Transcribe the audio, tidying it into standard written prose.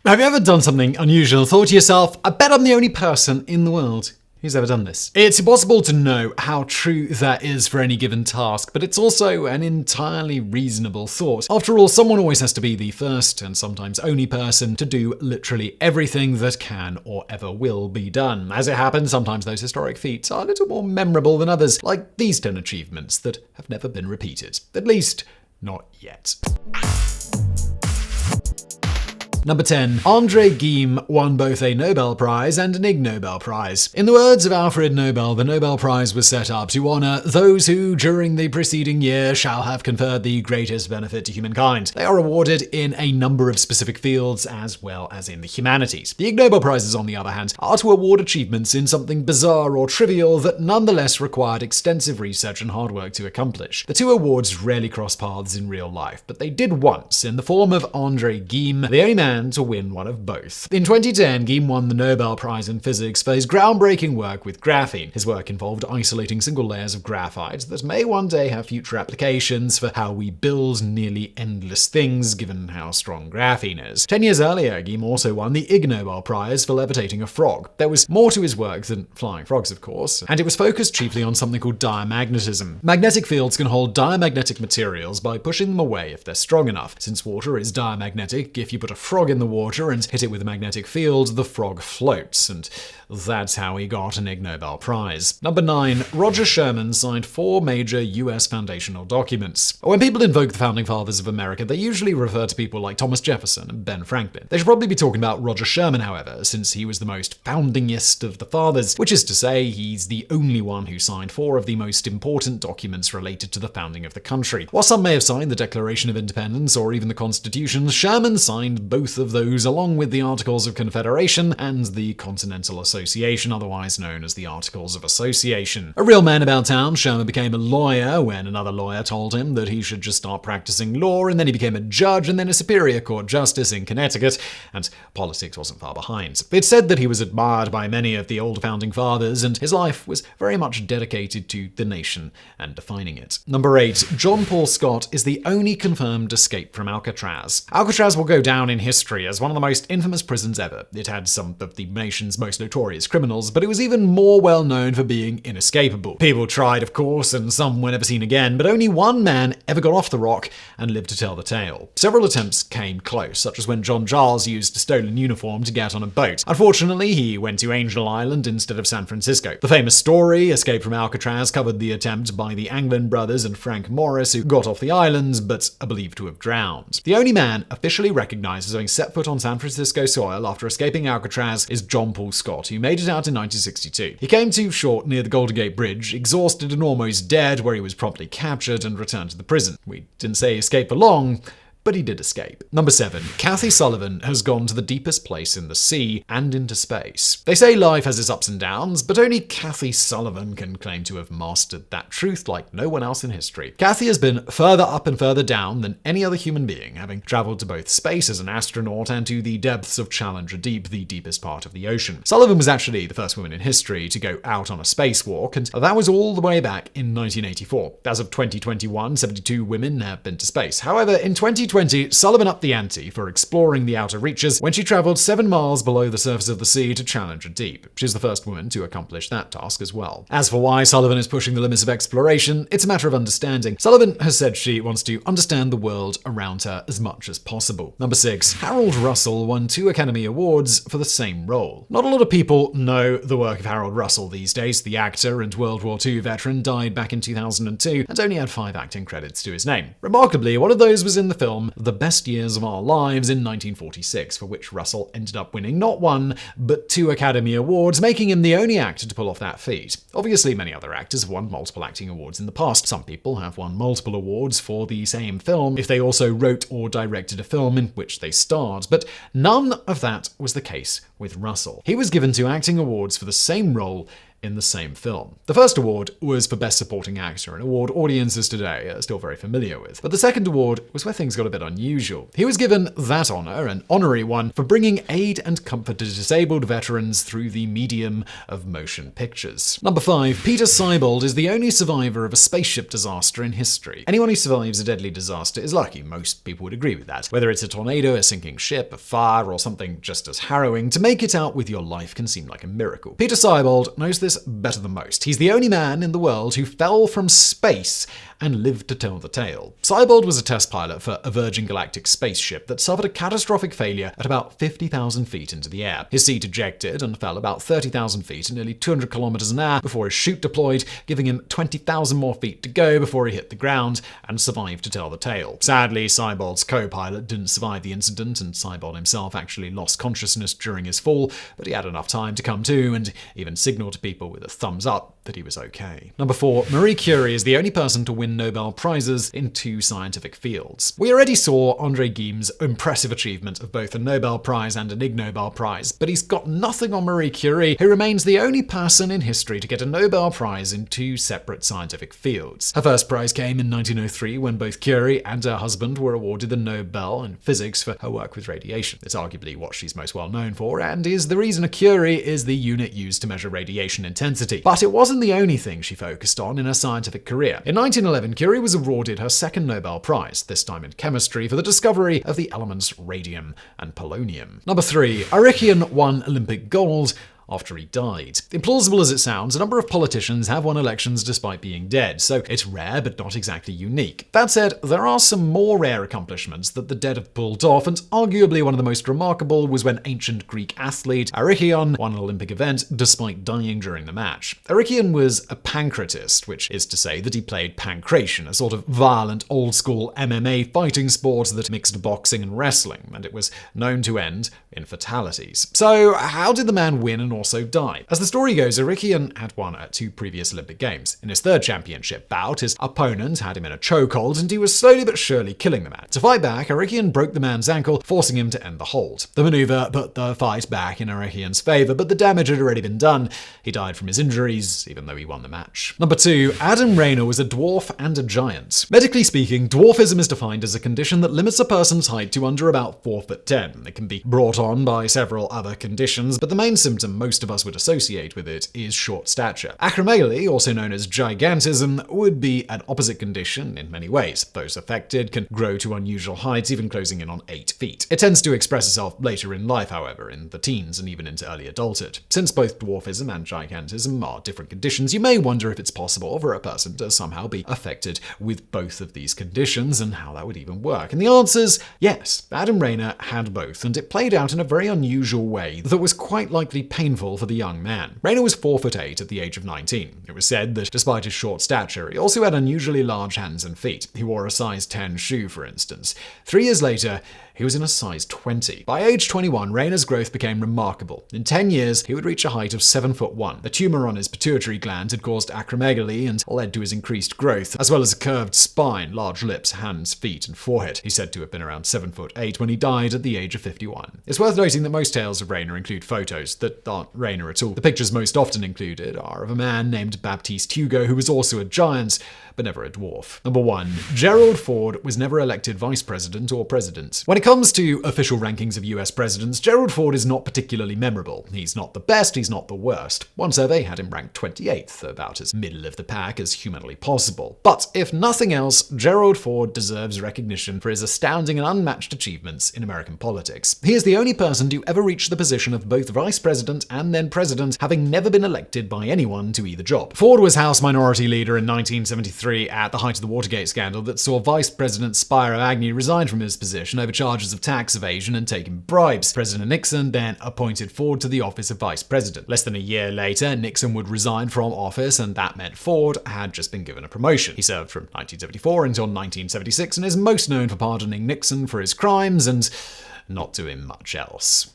Have you ever done something unusual and thought to yourself, I bet I'm the only person in the world who's ever done this? It's impossible to know how true that is for any given task, but it's also an entirely reasonable thought. After all, someone always has to be the first and sometimes only person to do literally everything that can or ever will be done. As it happens, sometimes those historic feats are a little more memorable than others, like these 10 achievements that have never been repeated. At least, not yet. Number 10. Andre GEIM won both a Nobel Prize and an Ig Nobel Prize. In the words of Alfred Nobel, the Nobel Prize was set up to honor those who, during the preceding year, shall have conferred the greatest benefit to humankind. They are awarded in a number of specific fields as well as in the humanities. The Ig Nobel Prizes, on the other hand, are to award achievements in something bizarre or trivial that nonetheless required extensive research and hard work to accomplish. The two awards rarely cross paths in real life, but they did once, in the form of Andre GEIM, the only man to win one of both. In 2010, GEIM won the Nobel Prize in Physics for his groundbreaking work with graphene. His work involved isolating single layers of graphite that may one day have future applications for how we build nearly endless things, given how strong graphene is. 10 years earlier, GEIM also won the Ig Nobel Prize for levitating a frog. There was more to his work than flying frogs, of course, and it was focused chiefly on something called diamagnetism. Magnetic fields can hold diamagnetic materials by pushing them away if they're strong enough. Since water is diamagnetic, if you put a frog in the water and hit it with a magnetic field, the frog floats, and that's how he got an Ig Nobel Prize. Number 9. Roger Sherman signed 4 major US foundational documents. When people invoke the founding fathers of America, they usually refer to people like Thomas Jefferson and Ben Franklin. They should probably be talking about Roger Sherman, however, since he was the most foundingest of the fathers, which is to say he's the only one who signed 4 of the most important documents related to the founding of the country. While some may have signed the Declaration of Independence or even the Constitution, Sherman signed both of those along with the Articles of Confederation and the Continental Association, otherwise known as the Articles of Association. A real man about town, Sherman became a lawyer when another lawyer told him that he should just start practicing law, and then he became a judge and then a Superior Court justice in Connecticut, and politics wasn't far behind. It's said that he was admired by many of the old founding fathers, and his life was very much dedicated to the nation and defining it. Number 8. John Paul Scott is the only confirmed escape from Alcatraz. Alcatraz will go down in history as one of the most infamous prisons ever. It had some of the nation's most notorious criminals, but it was even more well known for being inescapable. People tried, of course, and some were never seen again, but only one man ever got off the rock and lived to tell the tale. Several attempts came close, such as when John Giles used a stolen uniform to get on a boat. Unfortunately, he went to Angel Island instead of San Francisco. The famous story, Escape from Alcatraz, covered the attempt by the Anglin brothers and Frank Morris, who got off the island but are believed to have drowned. The only man officially recognized as having set foot on San Francisco soil after escaping Alcatraz is John Paul Scott, who made it out in 1962. He came to shore near the Golden Gate Bridge, exhausted and almost dead, where he was promptly captured and returned to the prison. We didn't say he escaped for long, but he did escape. Number 7. Kathy Sullivan has gone to the deepest place in the sea and into space. They say life has its ups and downs, but only Kathy Sullivan can claim to have mastered that truth like no one else in history. Kathy has been further up and further down than any other human being, having traveled to both space as an astronaut and to the depths of Challenger Deep, the deepest part of the ocean. Sullivan was actually the first woman in history to go out on a spacewalk, and that was all the way back in 1984. As of 2021, 72 women have been to space. However, in 2020, Sullivan upped the ante for exploring the outer reaches when she traveled 7 miles below the surface of the sea to Challenger Deep. She's the first woman to accomplish that task as well. As for why Sullivan is pushing the limits of exploration, it's a matter of understanding. Sullivan has said she wants to understand the world around her as much as possible. Number 6. Harold Russell won 2 Academy Awards for the same role. Not a lot of people know the work of Harold Russell these days. The actor and World War II veteran died back in 2002 and only had 5 acting credits to his name. Remarkably, one of those was in the film The Best Years of Our Lives in 1946, for which Russell ended up winning not 1, but 2 Academy Awards, making him the only actor to pull off that feat. Obviously, many other actors have won multiple acting awards in the past. Some people have won multiple awards for the same film if they also wrote or directed a film in which they starred, but none of that was the case with Russell. He was given 2 acting awards for the same role in the same film. The first award was for Best Supporting Actor, an award audiences today are still very familiar with. But the second award was where things got a bit unusual. He was given that honor, an honorary one, for bringing aid and comfort to disabled veterans through the medium of motion pictures. Number 5. Peter SIEBOLD is the only survivor of a spaceship disaster in history. Anyone who survives a deadly disaster is lucky. Most people would agree with that. Whether it's a tornado, a sinking ship, a fire, or something just as harrowing, to make it out with your life can seem like a miracle. Peter SIEBOLD knows this better than most. He's the only man in the world who fell from space and lived to tell the tale. SIEBOLD was a test pilot for a Virgin Galactic spaceship that suffered a catastrophic failure at about 50,000 feet into the air. His seat ejected and fell about 30,000 feet at nearly 200 kilometers an hour before his chute deployed, giving him 20,000 more feet to go before he hit the ground and survived to tell the tale. Sadly, SIEBOLD's co-pilot didn't survive the incident, and SIEBOLD himself actually lost consciousness during his fall, but he had enough time to come to and even signal to people with a thumbs up that he was okay. Number 4. Marie Curie is the only person to win Nobel Prizes in 2 scientific fields. We already saw Andre Guilleme's impressive achievement of both a Nobel Prize and an Ig Nobel Prize, but he's got nothing on Marie Curie, who remains the only person in history to get a Nobel Prize in 2 separate scientific fields. Her first prize came in 1903 when both Curie and her husband were awarded the Nobel in physics for her work with radiation. It's arguably what she's most well known for, and is the reason a Curie is the unit used to measure radiation intensity. But it wasn't the only thing she focused on in her scientific career. In 1911, Curie was awarded her second Nobel Prize, this time in chemistry, for the discovery of the elements radium and polonium. Number 3. ARRHICHION won Olympic gold after he died. Implausible as it sounds, a number of politicians have won elections despite being dead, so it's rare but not exactly unique. That said, there are some more rare accomplishments that the dead have pulled off, and arguably one of the most remarkable was when ancient Greek athlete ARRHICHION won an Olympic event despite dying during the match. ARRHICHION was a pancratist, which is to say that he played pankration, a sort of violent old-school MMA fighting sport that mixed boxing and wrestling, and it was known to end in fatalities. So how did the man win and also die? As the story goes, ARRHICHION had won at 2 previous Olympic Games. In his third championship bout, his opponent had him in a chokehold, and he was slowly but surely killing the man. To fight back, ARRHICHION broke the man's ankle, forcing him to end the hold. The maneuver put the fight back in ARRHICHION's favor, but the damage had already been done. He died from his injuries, even though he won the match. Number 2. Adam Rayner was a dwarf and a giant. Medically speaking, dwarfism is defined as a condition that limits a person's height to under about 4'10". It can be brought on by several other conditions, but the main symptom most of us would associate with it is short stature. Acromegaly, also known as gigantism, would be an opposite condition in many ways. Those affected can grow to unusual heights, even closing in on 8 feet. It tends to express itself later in life, however, in the teens and even into early adulthood. Since both dwarfism and gigantism are different conditions, you may wonder if it's possible for a person to somehow be affected with both of these conditions and how that would even work. And the answer's yes. Adam Rayner had both, and it played out in a very unusual way that was quite likely painful for the young man. Rayner was 4'8" at the age of 19. It was said that despite his short stature, he also had unusually large hands and feet. He wore a size 10 shoe, for instance. 3 years later, he was in a size 20. By age 21, Rayner's growth became remarkable. In 10 years, he would reach a height of 7'1". A tumor on his pituitary gland had caused acromegaly and led to his increased growth, as well as a curved spine, large lips, hands, feet, and forehead. He's said to have been around 7'8" when he died at the age of 51. It's worth noting that most tales of Rayner include photos that aren't Rayner at all. The pictures most often included are of a man named Baptiste Hugo, who was also a giant, but never a dwarf. Number 1. Gerald Ford was never elected vice president or president. When it comes to official rankings of US presidents, Gerald Ford is not particularly memorable. He's not the best, he's not the worst. One survey had him ranked 28th, about as middle of the pack as humanly possible. But if nothing else, Gerald Ford deserves recognition for his astounding and unmatched achievements in American politics. He is the only person to ever reach the position of both vice president and then president, having never been elected by anyone to either job. Ford was House Minority Leader in 1973 at the height of the Watergate scandal that saw Vice President Spiro Agnew resign from his position over charges of tax evasion and taking bribes. President Nixon then appointed Ford to the office of vice president. Less than a year later, Nixon would resign from office, and that meant Ford had just been given a promotion. He served from 1974 until 1976 and is most known for pardoning Nixon for his crimes and not doing much else.